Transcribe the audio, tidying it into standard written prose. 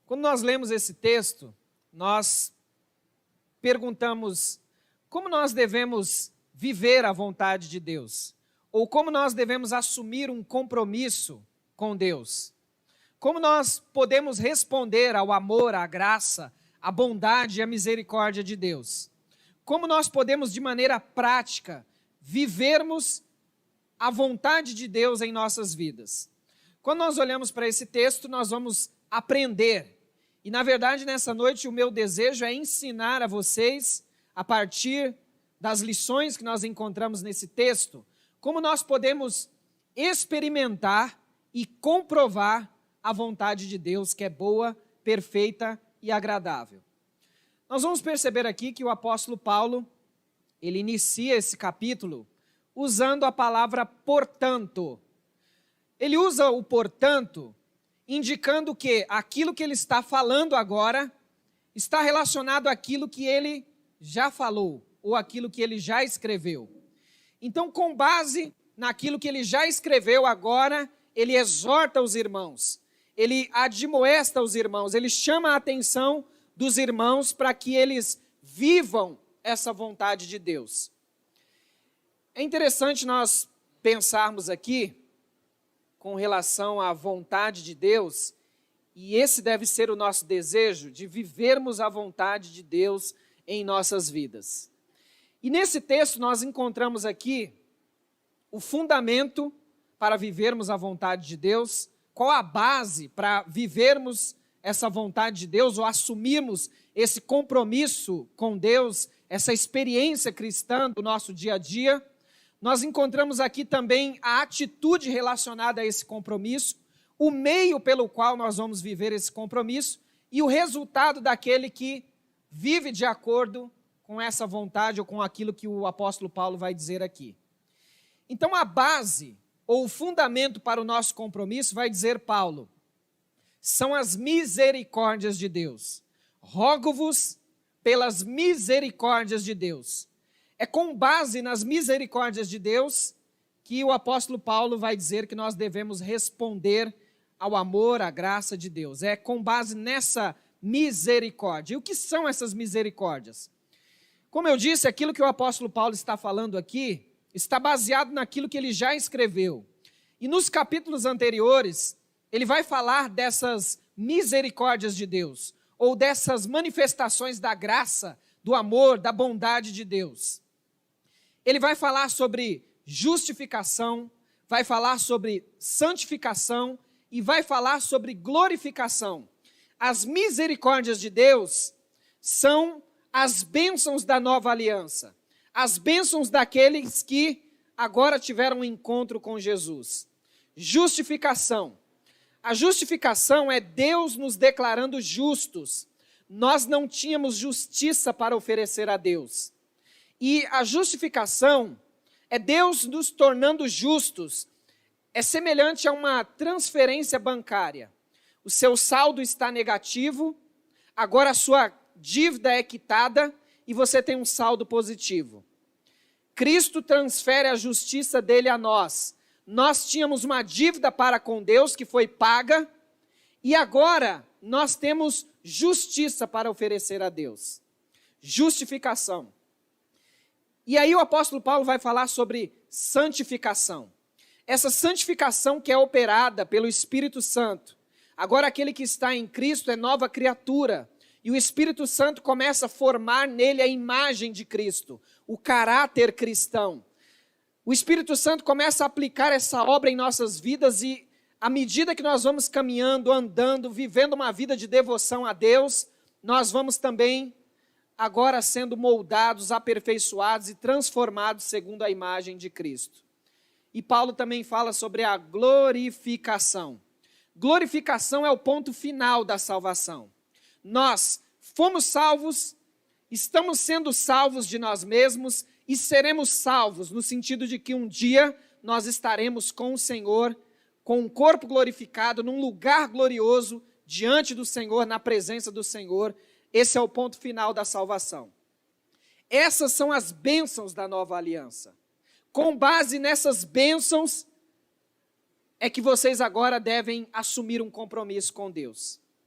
Quando nós lemos esse texto, nós perguntamos como nós devemos viver a vontade de Deus, ou como nós devemos assumir um compromisso com Deus. Como nós podemos responder ao amor, à graça, à bondade e à misericórdia de Deus. Como nós podemos, de maneira prática, vivermos a vontade de Deus em nossas vidas. Quando nós olhamos para esse texto, nós vamos aprender. E, na verdade, nessa noite, o meu desejo é ensinar a vocês, a partir das lições que nós encontramos nesse texto, como nós podemos experimentar e comprovar a vontade de Deus, que é boa, perfeita e agradável. Nós vamos perceber aqui que o apóstolo Paulo, ele inicia esse capítulo usando a palavra portanto. Ele usa o portanto, indicando que aquilo que ele está falando agora está relacionado àquilo que ele já falou, ou aquilo que ele já escreveu. Então, com base naquilo que ele já escreveu agora, ele exorta os irmãos, ele admoesta os irmãos, ele chama a atenção dos irmãos para que eles vivam essa vontade de Deus. É interessante nós pensarmos aqui com relação à vontade de Deus, e esse deve ser o nosso desejo, de vivermos a vontade de Deus em nossas vidas. E nesse texto nós encontramos aqui o fundamento para vivermos a vontade de Deus, qual a base para vivermos essa vontade de Deus, ou assumirmos esse compromisso com Deus, essa experiência cristã do nosso dia a dia. Nós encontramos aqui também a atitude relacionada a esse compromisso, o meio pelo qual nós vamos viver esse compromisso e o resultado daquele que vive de acordo com essa vontade ou com aquilo que o apóstolo Paulo vai dizer aqui. Então a base ou o fundamento para o nosso compromisso, vai dizer Paulo, são as misericórdias de Deus. Rogo-vos pelas misericórdias de Deus. É com base nas misericórdias de Deus que o apóstolo Paulo vai dizer que nós devemos responder ao amor, à graça de Deus. É com base nessa misericórdia. E o que são essas misericórdias? Como eu disse, aquilo que o apóstolo Paulo está falando aqui está baseado naquilo que ele já escreveu. E nos capítulos anteriores, ele vai falar dessas misericórdias de Deus, ou dessas manifestações da graça, do amor, da bondade de Deus. Ele vai falar sobre justificação, vai falar sobre santificação e vai falar sobre glorificação. As misericórdias de Deus são as bênçãos da nova aliança, as bênçãos daqueles que agora tiveram um encontro com Jesus. Justificação. A justificação é Deus nos declarando justos. Nós não tínhamos justiça para oferecer a Deus. E a justificação é Deus nos tornando justos. É semelhante a uma transferência bancária. O seu saldo está negativo, agora a sua dívida é quitada e você tem um saldo positivo. Cristo transfere a justiça dele a nós. Nós tínhamos uma dívida para com Deus que foi paga e agora nós temos justiça para oferecer a Deus. Justificação. E aí o apóstolo Paulo vai falar sobre santificação. Essa santificação que é operada pelo Espírito Santo. Agora aquele que está em Cristo é nova criatura. E o Espírito Santo começa a formar nele a imagem de Cristo, o caráter cristão. O Espírito Santo começa a aplicar essa obra em nossas vidas e, à medida que nós vamos caminhando, andando, vivendo uma vida de devoção a Deus, nós vamos também agora sendo moldados, aperfeiçoados e transformados segundo a imagem de Cristo. E Paulo também fala sobre a glorificação. Glorificação é o ponto final da salvação. Nós fomos salvos, estamos sendo salvos de nós mesmos e seremos salvos no sentido de que um dia nós estaremos com o Senhor, com um corpo glorificado, num lugar glorioso, diante do Senhor, na presença do Senhor. Esse é o ponto final da salvação. Essas são as bênçãos da nova aliança. Com base nessas bênçãos, é que vocês agora devem assumir um compromisso com Deus.